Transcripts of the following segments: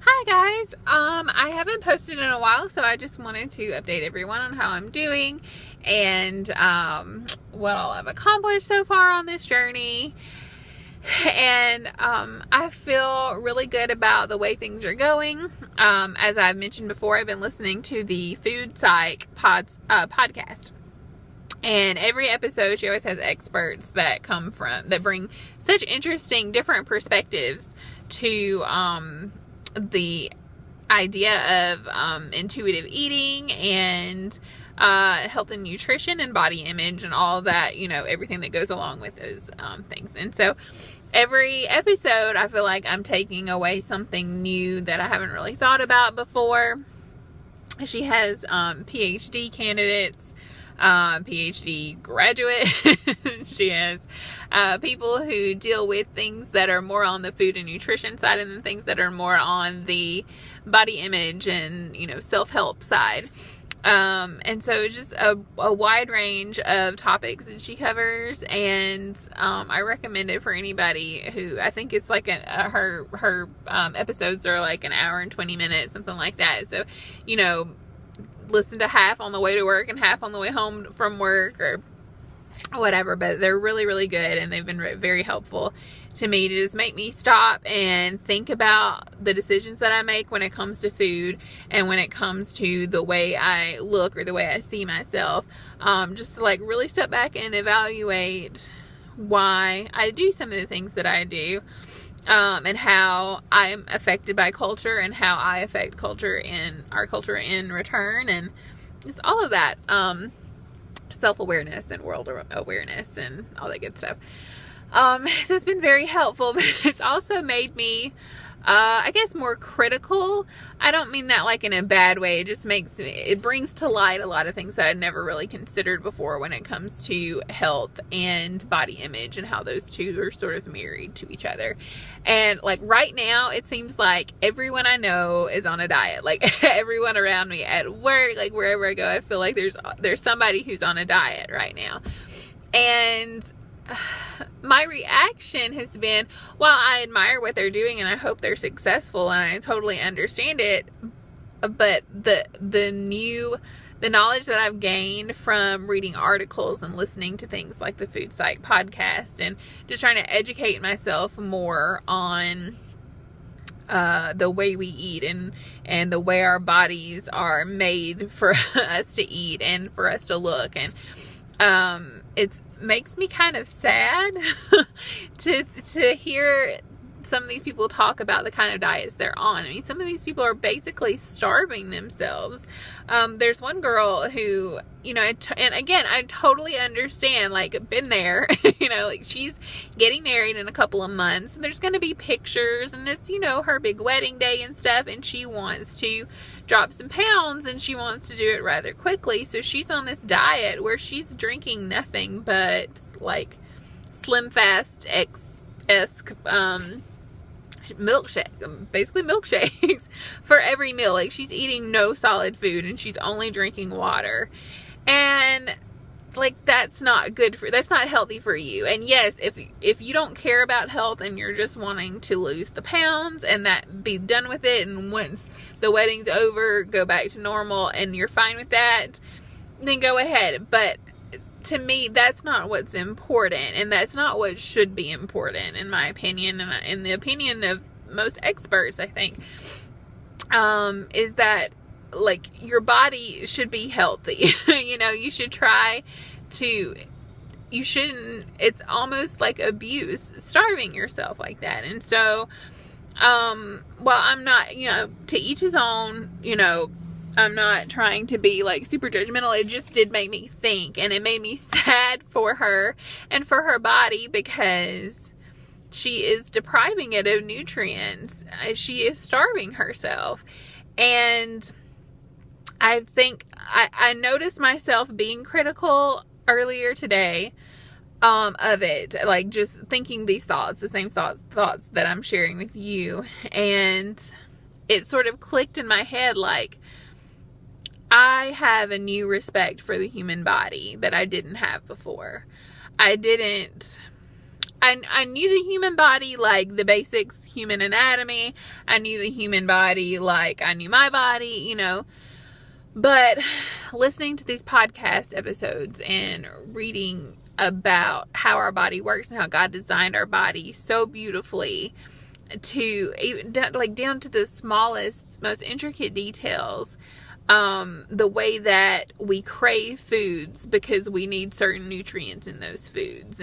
Hi guys. I haven't posted in a while, so I just wanted to update everyone on how I'm doing and what all I've accomplished so far on this journey. And I feel really good about the way things are going. As I've mentioned before, I've been listening to the Food Psych podcast. And every episode, she always has experts that bring such interesting, different perspectives to the idea of intuitive eating and health and nutrition and body image and all of that, everything that goes along with those things. And so every episode, I feel like I'm taking away something new that I haven't really thought about before. She has PhD candidates, PhD graduate. She has people who deal with things that are more on the food and nutrition side, and then things that are more on the body image and self-help side. And so just a wide range of topics that she covers, and I recommend it for anybody who, I think it's like her episodes are like an hour and 20 minutes, something like that. So listen to half on the way to work and half on the way home from work or whatever, but they're really, really good, and they've been very helpful to me to just make me stop and think about the decisions that I make when it comes to food and when it comes to the way I look or the way I see myself. Just to like really step back and evaluate why I do some of the things that I do. And how I'm affected by culture and how I affect culture in our culture in return, and just all of that, self-awareness and world awareness and all that good stuff. So it's been very helpful, but it's also made me, I guess, more critical. I don't mean that like in a bad way. It brings to light a lot of things that I'd never really considered before when it comes to health and body image and how those two are sort of married to each other. And like right now, it seems like everyone I know is on a diet. Like everyone around me at work, like wherever I go, I feel like there's somebody who's on a diet right now. And my reaction has been, while I admire what they're doing and I hope they're successful and I totally understand it, but the knowledge that I've gained from reading articles and listening to things like the Food Psych podcast and just trying to educate myself more on the way we eat and the way our bodies are made for us to eat and for us to look. And it makes me kind of sad to hear some of these people talk about the kind of diets they're on. I mean, some of these people are basically starving themselves. There's one girl who, and again, I totally understand, like, been there, like she's getting married in a couple of months, and there's going to be pictures, and it's, her big wedding day and stuff, and she wants to drop some pounds, and she wants to do it rather quickly. So she's on this diet where she's drinking nothing but, like, Slim Fast esque milkshakes for every meal. Like, she's eating no solid food and she's only drinking water, and like that's not healthy for you. And yes, if you don't care about health and you're just wanting to lose the pounds and that be done with it, and once the wedding's over go back to normal and you're fine with that, then go ahead. But to me, that's not what's important, and that's not what should be important, in my opinion, and in the opinion of most experts, I think, is that, like, your body should be healthy. You should try to, it's almost like abuse, starving yourself like that. And so, while I'm not, to each his own, I'm not trying to be like super judgmental. It just did make me think, and it made me sad for her and for her body, because she is depriving it of nutrients. She is starving herself. And I think I noticed myself being critical earlier today of it, like just thinking these thoughts, the same thoughts that I'm sharing with you. And it sort of clicked in my head, like, I have a new respect for the human body that I didn't have before. I I knew the human body, like the basics, human anatomy. I knew the human body like I knew my body, you know. But listening to these podcast episodes and reading about how our body works and how God designed our body so beautifully, to even like down to the smallest, most intricate details, the way that we crave foods because we need certain nutrients in those foods,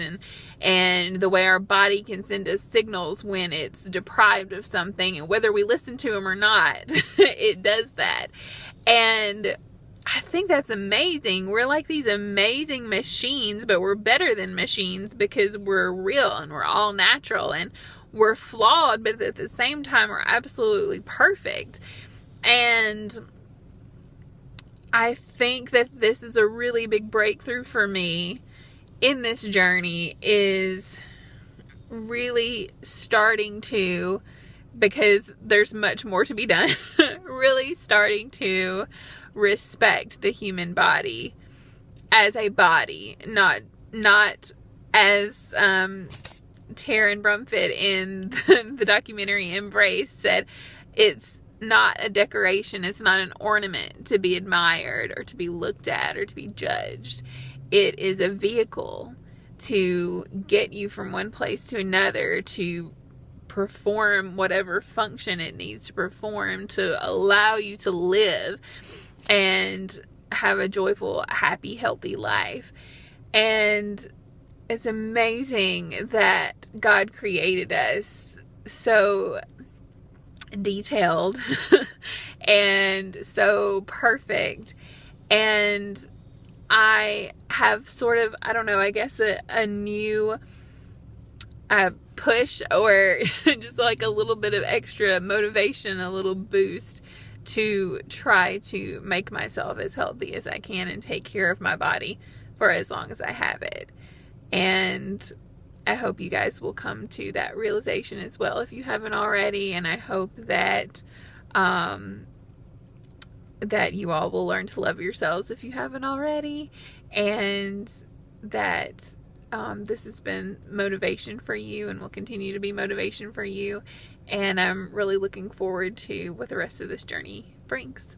and the way our body can send us signals when it's deprived of something, and whether we listen to them or not, it does that. And I think that's amazing. We're like these amazing machines, but we're better than machines because we're real and we're all natural, and we're flawed, but at the same time, we're absolutely perfect. And I think that this is a really big breakthrough for me in this journey, is really starting to, because there's much more to be done, really starting to respect the human body as a body, not as Taryn Brumfitt in the documentary Embrace said, it's not a decoration, it's not an ornament to be admired or to be looked at or to be judged. It is a vehicle to get you from one place to another, to perform whatever function it needs to perform, to allow you to live and have a joyful, happy, healthy life. And it's amazing that God created us so detailed and so perfect. And I have sort of, I don't know, I guess a new push, or just like a little bit of extra motivation, a little boost to try to make myself as healthy as I can and take care of my body for as long as I have it. And I hope you guys will come to that realization as well if you haven't already. And I hope that that you all will learn to love yourselves if you haven't already, and that this has been motivation for you and will continue to be motivation for you. And I'm really looking forward to what the rest of this journey brings.